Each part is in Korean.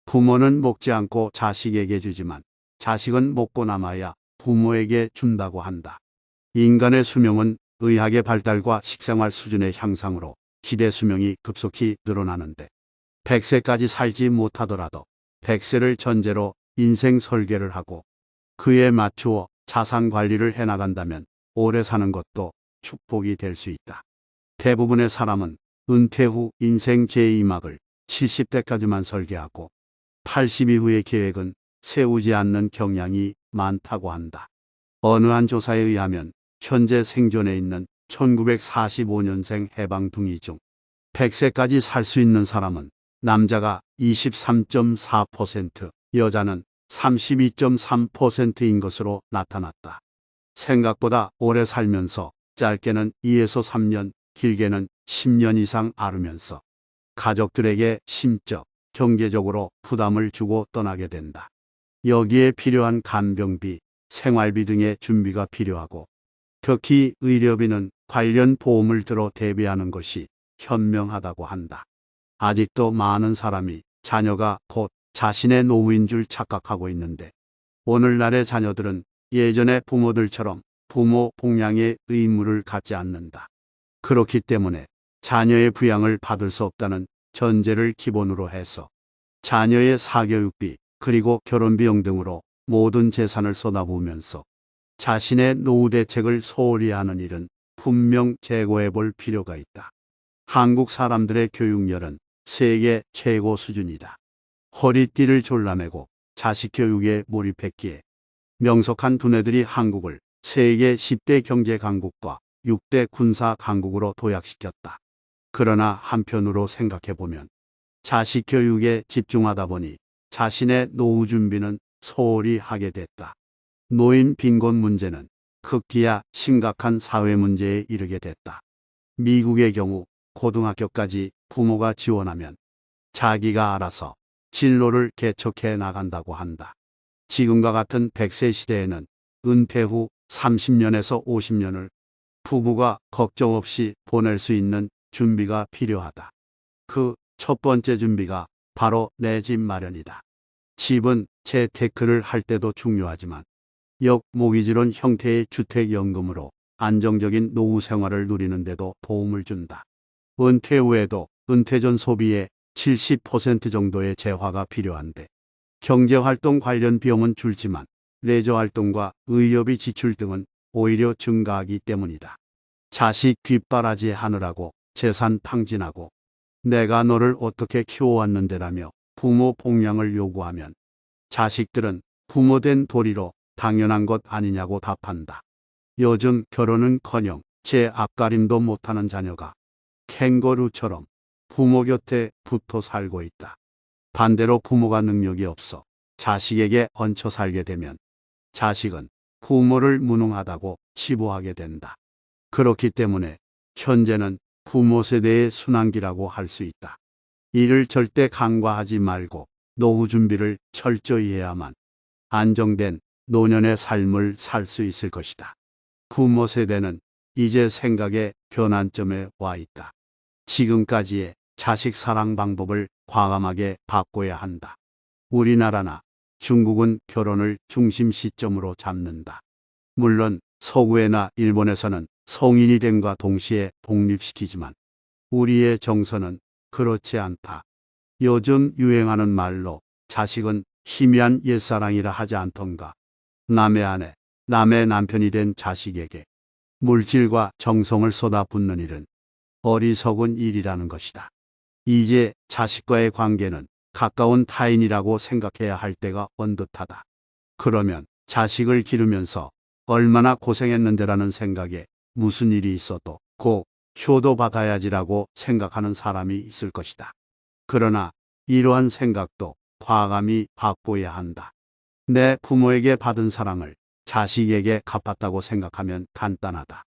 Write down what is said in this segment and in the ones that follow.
부모는 먹지 않고 자식에게 주지만 자식은 먹고 남아야 부모에게 준다고 한다. 인간의 수명은 의학의 발달과 식생활 수준의 향상으로 기대 수명이 급속히 늘어나는데 100세까지 살지 못하더라도 100세를 전제로 인생 설계를 하고 그에 맞추어 자산 관리를 해나간다면 오래 사는 것도 축복이 될 수 있다. 대부분의 사람은 은퇴 후 인생 제2막을 70대까지만 설계하고 80 이후의 계획은 세우지 않는 경향이 많다고 한다. 어느 한 조사에 의하면 현재 생존해 있는 1945년생 해방둥이 중 100세까지 살 수 있는 사람은 남자가 23.4%, 여자는 32.3%인 것으로 나타났다. 생각보다 오래 살면서 짧게는 2에서 3년, 길게는 10년 이상 앓으면서 가족들에게 심적, 경제적으로 부담을 주고 떠나게 된다. 여기에 필요한 간병비, 생활비 등의 준비가 필요하고 특히 의료비는 관련 보험을 들어 대비하는 것이 현명하다고 한다. 아직도 많은 사람이 자녀가 곧 자신의 노후인 줄 착각하고 있는데 오늘날의 자녀들은 예전의 부모들처럼 부모 봉양의 의무를 갖지 않는다. 그렇기 때문에 자녀의 부양을 받을 수 없다는 전제를 기본으로 해서 자녀의 사교육비 그리고 결혼비용 등으로 모든 재산을 쏟아부으면서 자신의 노후 대책을 소홀히 하는 일은 분명 재고해 볼 필요가 있다. 한국 사람들의 교육열은 세계 최고 수준이다. 허리띠를 졸라매고 자식 교육에 몰입했기에 명석한 두뇌들이 한국을 세계 10대 경제 강국과 6대 군사 강국으로 도약시켰다. 그러나 한편으로 생각해보면 자식 교육에 집중하다 보니 자신의 노후 준비는 소홀히 하게 됐다. 노인 빈곤 문제는 급기야 심각한 사회 문제에 이르게 됐다. 미국의 경우 고등학교까지 부모가 지원하면 자기가 알아서 진로를 개척해 나간다고 한다. 지금과 같은 100세 시대에는 은퇴 후 30년에서 50년을 부부가 걱정 없이 보낼 수 있는 준비가 필요하다. 그 첫 번째 준비가 바로 내 집 마련이다. 집은 재테크를 할 때도 중요하지만 모기지론 형태의 주택연금으로 안정적인 노후 생활을 누리는 데도 도움을 준다. 은퇴 후에도 은퇴 전 소비의 70% 정도의 재화가 필요한데 경제활동 관련 비용은 줄지만 레저활동과 의료비 지출 등은 오히려 증가하기 때문이다. 자식 뒷바라지 하느라고 재산 탕진하고 내가 너를 어떻게 키워왔는데라며 부모 봉양을 요구하면 자식들은 부모된 도리로 당연한 것 아니냐고 답한다. 요즘 결혼은커녕 제 앞가림도 못하는 자녀가 캥거루처럼 부모 곁에 붙어 살고 있다. 반대로 부모가 능력이 없어 자식에게 얹혀 살게 되면 자식은 부모를 무능하다고 치부하게 된다. 그렇기 때문에 현재는 부모 세대의 순환기라고 할 수 있다. 이를 절대 간과하지 말고 노후 준비를 철저히 해야만 안정된 노년의 삶을 살 수 있을 것이다. 부모 세대는 이제 생각의 변환점에 와 있다. 지금까지의 자식 사랑 방법을 과감하게 바꿔야 한다. 우리나라나 중국은 결혼을 중심 시점으로 잡는다. 물론 서구에나 일본에서는 성인이 됨과 동시에 독립시키지만 우리의 정서는 그렇지 않다. 요즘 유행하는 말로 자식은 희미한 옛사랑이라 하지 않던가. 남의 아내, 남의 남편이 된 자식에게 물질과 정성을 쏟아붓는 일은 어리석은 일이라는 것이다. 이제 자식과의 관계는 가까운 타인이라고 생각해야 할 때가 언듯하다. 그러면 자식을 기르면서 얼마나 고생했는데라는 생각에 무슨 일이 있어도 꼭 효도받아야지라고 생각하는 사람이 있을 것이다. 그러나 이러한 생각도 과감히 바꿔야 한다. 내 부모에게 받은 사랑을 자식에게 갚았다고 생각하면 간단하다.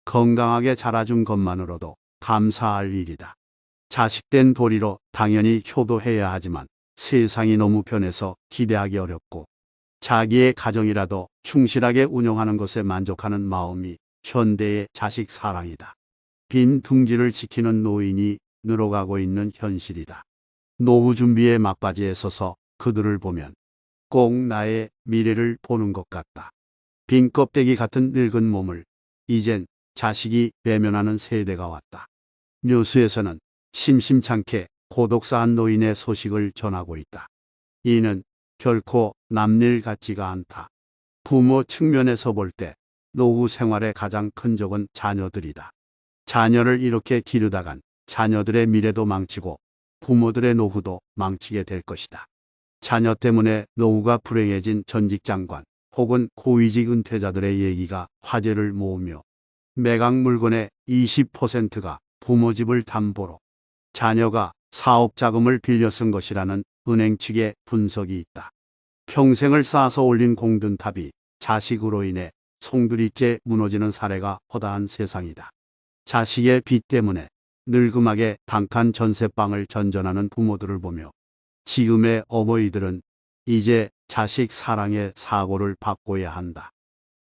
건강하게 자라준 것만으로도 감사할 일이다. 자식된 도리로 당연히 효도해야 하지만 세상이 너무 변해서 기대하기 어렵고 자기의 가정이라도 충실하게 운영하는 것에 만족하는 마음이 현대의 자식 사랑이다. 빈 둥지를 지키는 노인이 늘어가고 있는 현실이다. 노후 준비의 막바지에 서서 그들을 보면 꼭 나의 미래를 보는 것 같다. 빈 껍데기 같은 늙은 몸을 이젠 자식이 외면하는 세대가 왔다. 뉴스에서는 심심찮게 고독사한 노인의 소식을 전하고 있다. 이는 결코 남일 같지가 않다. 부모 측면에서 볼 때 노후 생활의 가장 큰 적은 자녀들이다. 자녀를 이렇게 기르다간 자녀들의 미래도 망치고 부모들의 노후도 망치게 될 것이다. 자녀 때문에 노후가 불행해진 전직 장관 혹은 고위직 은퇴자들의 얘기가 화제를 모으며 매각 물건의 20%가 부모 집을 담보로 자녀가 사업 자금을 빌려 쓴 것이라는 은행 측의 분석이 있다. 평생을 쌓아서 올린 공든탑이 자식으로 인해 송두리째 무너지는 사례가 허다한 세상이다. 자식의 빚 때문에 늙음하게 단칸 전세방을 전전하는 부모들을 보며 지금의 어머니들은 이제 자식 사랑의 사고를 바꿔야 한다.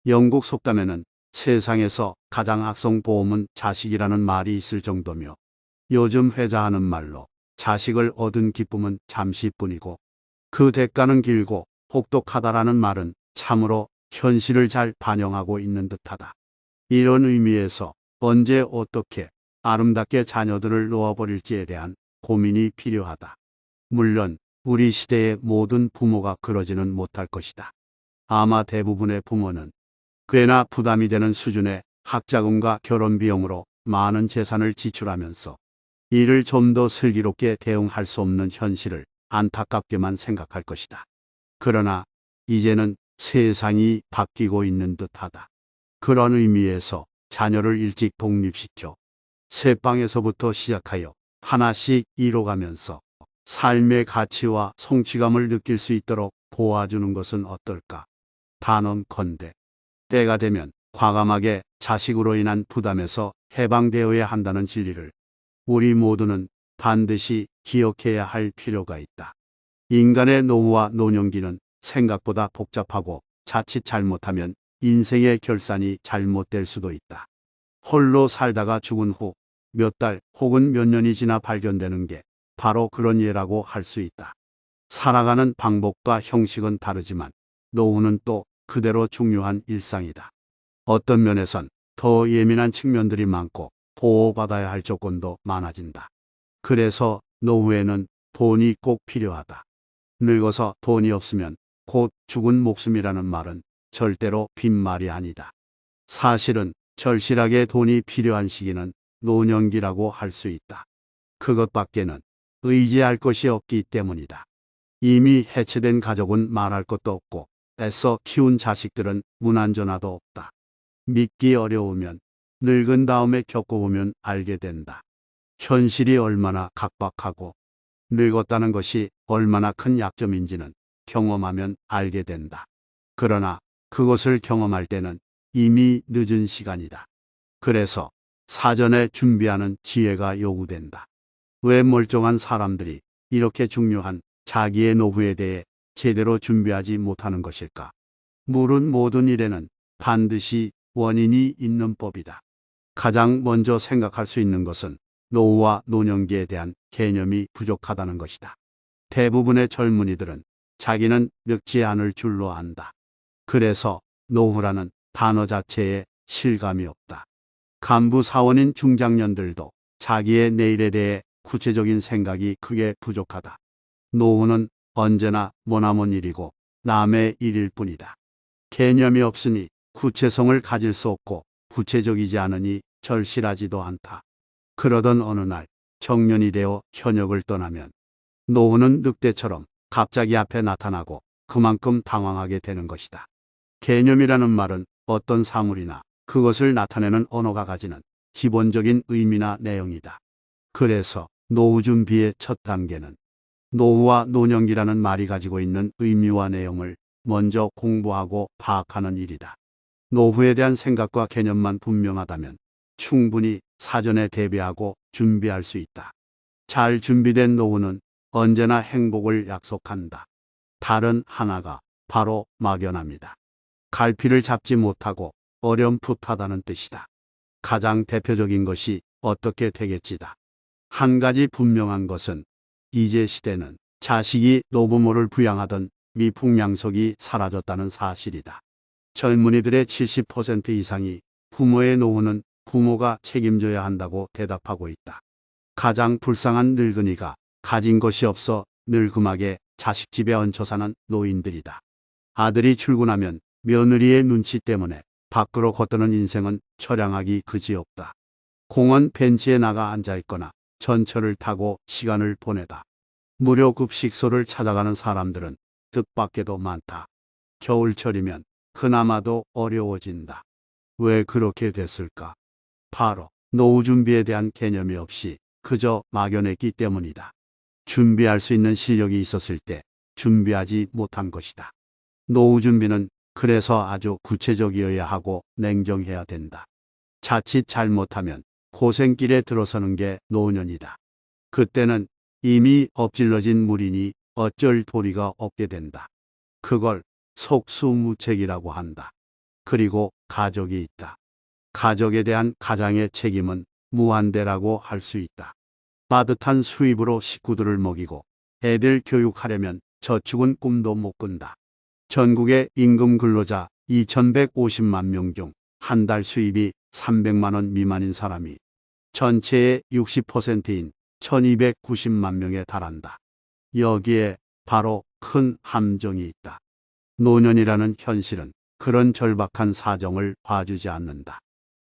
영국 속담에는 세상에서 가장 악성 보험은 자식이라는 말이 있을 정도며 요즘 회자하는 말로 자식을 얻은 기쁨은 잠시뿐이고 그 대가는 길고 혹독하다라는 말은 참으로 현실을 잘 반영하고 있는 듯하다. 이런 의미에서 언제 어떻게 아름답게 자녀들을 놓아버릴지에 대한 고민이 필요하다. 물론 우리 시대의 모든 부모가 그러지는 못할 것이다. 아마 대부분의 부모는 꽤나 부담이 되는 수준의 학자금과 결혼 비용으로 많은 재산을 지출하면서 이를 좀 더 슬기롭게 대응할 수 없는 현실을 안타깝게만 생각할 것이다. 그러나 이제는 세상이 바뀌고 있는 듯하다. 그런 의미에서 자녀를 일찍 독립시켜 새방에서부터 시작하여 하나씩 이뤄가면서 삶의 가치와 성취감을 느낄 수 있도록 도와주는 것은 어떨까? 단언컨대 때가 되면 과감하게 자식으로 인한 부담에서 해방되어야 한다는 진리를 우리 모두는 반드시 기억해야 할 필요가 있다. 인간의 노후와 노년기는 생각보다 복잡하고 자칫 잘못하면 인생의 결산이 잘못될 수도 있다. 홀로 살다가 죽은 후 몇 달 혹은 몇 년이 지나 발견되는 게 바로 그런 예라고 할 수 있다. 살아가는 방법과 형식은 다르지만 노후는 또 그대로 중요한 일상이다. 어떤 면에선 더 예민한 측면들이 많고 보호받아야 할 조건도 많아진다. 그래서 노후에는 돈이 꼭 필요하다. 늙어서 돈이 없으면 곧 죽은 목숨이라는 말은 절대로 빈말이 아니다. 사실은 절실하게 돈이 필요한 시기는 노년기라고 할 수 있다. 그것밖에는 의지할 것이 없기 때문이다. 이미 해체된 가족은 말할 것도 없고 애써 키운 자식들은 무난전화도 없다. 믿기 어려우면 늙은 다음에 겪어보면 알게 된다. 현실이 얼마나 각박하고 늙었다는 것이 얼마나 큰 약점인지는 경험하면 알게 된다. 그러나 그것을 경험할 때는 이미 늦은 시간이다. 그래서 사전에 준비하는 지혜가 요구된다. 왜 멀쩡한 사람들이 이렇게 중요한 자기의 노후에 대해 제대로 준비하지 못하는 것일까? 물은 모든 일에는 반드시 원인이 있는 법이다. 가장 먼저 생각할 수 있는 것은 노후와 노년기에 대한 개념이 부족하다는 것이다. 대부분의 젊은이들은 자기는 늙지 않을 줄로 안다. 그래서 노후라는 단어 자체에 실감이 없다. 간부 사원인 중장년들도 자기의 내일에 대해 구체적인 생각이 크게 부족하다. 노후는 언제나 머나먼 일이고 남의 일일 뿐이다. 개념이 없으니 구체성을 가질 수 없고 구체적이지 않으니 절실하지도 않다. 그러던 어느 날 정년이 되어 현역을 떠나면 노후는 늑대처럼 갑자기 앞에 나타나고 그만큼 당황하게 되는 것이다. 개념이라는 말은 어떤 사물이나 그것을 나타내는 언어가 가지는 기본적인 의미나 내용이다. 그래서 노후 준비의 첫 단계는 노후와 노년기라는 말이 가지고 있는 의미와 내용을 먼저 공부하고 파악하는 일이다. 노후에 대한 생각과 개념만 분명하다면 충분히 사전에 대비하고 준비할 수 있다. 잘 준비된 노후는 언제나 행복을 약속한다. 다른 하나가 바로 막연합니다. 갈피를 잡지 못하고 어렴풋하다는 뜻이다. 가장 대표적인 것이 어떻게 되겠지다. 한 가지 분명한 것은 이제 시대는 자식이 노부모를 부양하던 미풍양속이 사라졌다는 사실이다. 젊은이들의 70% 이상이 부모의 노후는 부모가 책임져야 한다고 대답하고 있다. 가장 불쌍한 늙은이가 가진 것이 없어 늙음하게 자식 집에 얹혀 사는 노인들이다. 아들이 출근하면 며느리의 눈치 때문에 밖으로 걷도는 인생은 처량하기 그지없다. 공원 벤치에 나가 앉아있거나 전철을 타고 시간을 보내다. 무료 급식소를 찾아가는 사람들은 뜻밖에도 많다. 겨울철이면 그나마도 어려워진다. 왜 그렇게 됐을까? 바로 노후 준비에 대한 개념이 없이 그저 막연했기 때문이다. 준비할 수 있는 실력이 있었을 때 준비하지 못한 것이다. 노후 준비는 그래서 아주 구체적이어야 하고 냉정해야 된다. 자칫 잘못하면 고생길에 들어서는 게 노년이다. 그때는 이미 엎질러진 물이니 어쩔 도리가 없게 된다. 그걸 속수무책이라고 한다. 그리고 가족이 있다. 가족에 대한 가장의 책임은 무한대라고 할 수 있다. 빠듯한 수입으로 식구들을 먹이고 애들 교육하려면 저축은 꿈도 못 꾼다. 전국의 임금 근로자 2150만 명 중 한 달 수입이 300만 원 미만인 사람이 전체의 60%인 1290만 명에 달한다. 여기에 바로 큰 함정이 있다. 노년이라는 현실은 그런 절박한 사정을 봐주지 않는다.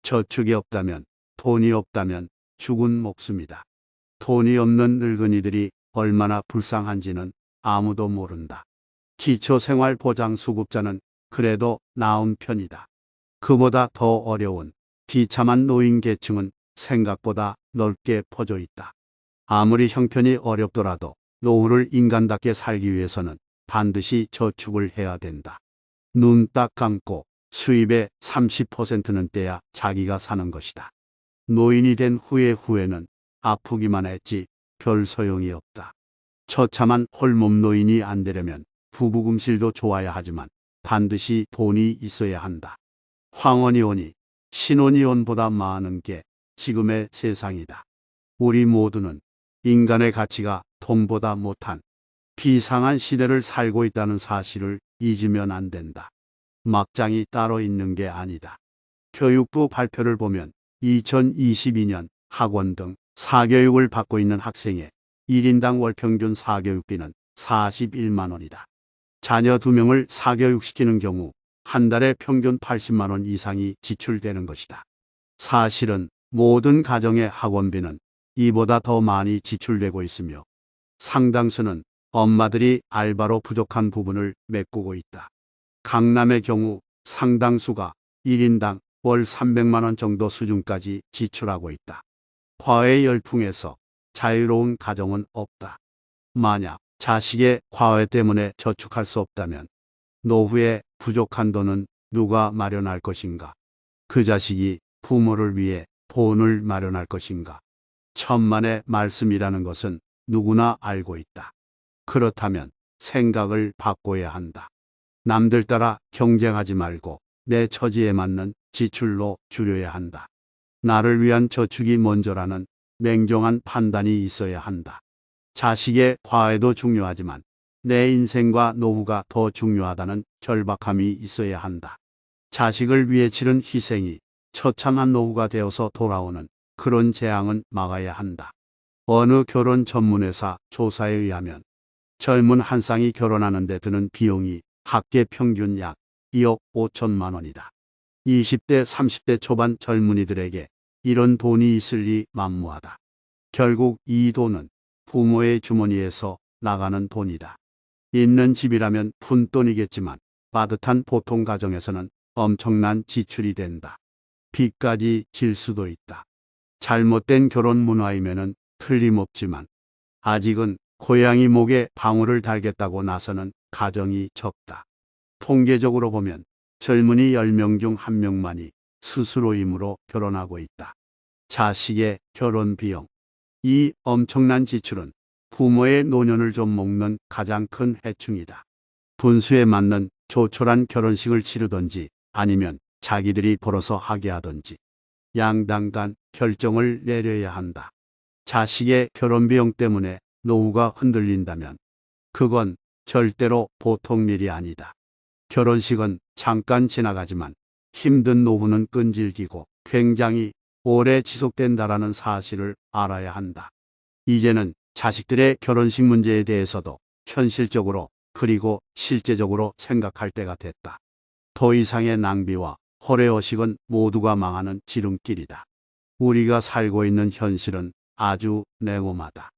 저축이 없다면, 돈이 없다면 죽은 목숨이다. 돈이 없는 늙은이들이 얼마나 불쌍한지는 아무도 모른다. 기초생활보장수급자는 그래도 나은 편이다. 그보다 더 어려운 비참한 노인 계층은 생각보다 넓게 퍼져 있다. 아무리 형편이 어렵더라도 노후를 인간답게 살기 위해서는 반드시 저축을 해야 된다. 눈 딱 감고 수입의 30%는 떼야 자기가 사는 것이다. 노인이 된 후에는 아프기만 했지 별 소용이 없다. 처참한 홀몸 노인이 안 되려면 부부금실도 좋아야 하지만 반드시 돈이 있어야 한다. 황혼이혼이 신혼이혼보다 많은 게 지금의 세상이다. 우리 모두는 인간의 가치가 돈보다 못한 비상한 시대를 살고 있다는 사실을 잊으면 안 된다. 막장이 따로 있는 게 아니다. 교육부 발표를 보면 2022년 학원 등 사교육을 받고 있는 학생의 1인당 월 평균 사교육비는 41만 원이다. 자녀 2명을 사교육시키는 경우 한 달에 평균 80만 원 이상이 지출되는 것이다. 사실은 모든 가정의 학원비는 이보다 더 많이 지출되고 있으며 상당수는 엄마들이 알바로 부족한 부분을 메꾸고 있다. 강남의 경우 상당수가 1인당 월 300만 원 정도 수준까지 지출하고 있다. 과외 열풍에서 자유로운 가정은 없다. 만약 자식의 과외 때문에 저축할 수 없다면 노후에 부족한 돈은 누가 마련할 것인가? 그 자식이 부모를 위해 돈을 마련할 것인가? 천만의 말씀이라는 것은 누구나 알고 있다. 그렇다면 생각을 바꿔야 한다. 남들 따라 경쟁하지 말고 내 처지에 맞는 지출로 줄여야 한다. 나를 위한 저축이 먼저라는 냉정한 판단이 있어야 한다. 자식의 과외도 중요하지만 내 인생과 노후가 더 중요하다는 절박함이 있어야 한다. 자식을 위해 치른 희생이 처참한 노후가 되어서 돌아오는 그런 재앙은 막아야 한다. 어느 결혼 전문회사 조사에 의하면 젊은 한 쌍이 결혼하는 데 드는 비용이 학계 평균 약 2억 5천만 원이다. 20대 30대 초반 젊은이들에게 이런 돈이 있을 리 만무하다. 결국 이 돈은 부모의 주머니에서 나가는 돈이다. 있는 집이라면 푼돈이겠지만 빠듯한 보통 가정에서는 엄청난 지출이 된다. 빚까지 질 수도 있다. 잘못된 결혼 문화이면은 틀림없지만 아직은 고양이 목에 방울을 달겠다고 나서는 가정이 적다. 통계적으로 보면 젊은이 10명 중 1명만이 스스로임으로 결혼하고 있다. 자식의 결혼 비용. 이 엄청난 지출은 부모의 노년을 좀 먹는 가장 큰 해충이다. 분수에 맞는 조촐한 결혼식을 치르든지 아니면 자기들이 벌어서 하게 하든지 양당 간 결정을 내려야 한다. 자식의 결혼 비용 때문에 노후가 흔들린다면 그건 절대로 보통 일이 아니다. 결혼식은 잠깐 지나가지만 힘든 노후는 끈질기고 굉장히 오래 지속된다라는 사실을 알아야 한다. 이제는 자식들의 결혼식 문제에 대해서도 현실적으로 그리고 실제적으로 생각할 때가 됐다. 더 이상의 낭비와 허례허식은 모두가 망하는 지름길이다. 우리가 살고 있는 현실은 아주 냉혹하다.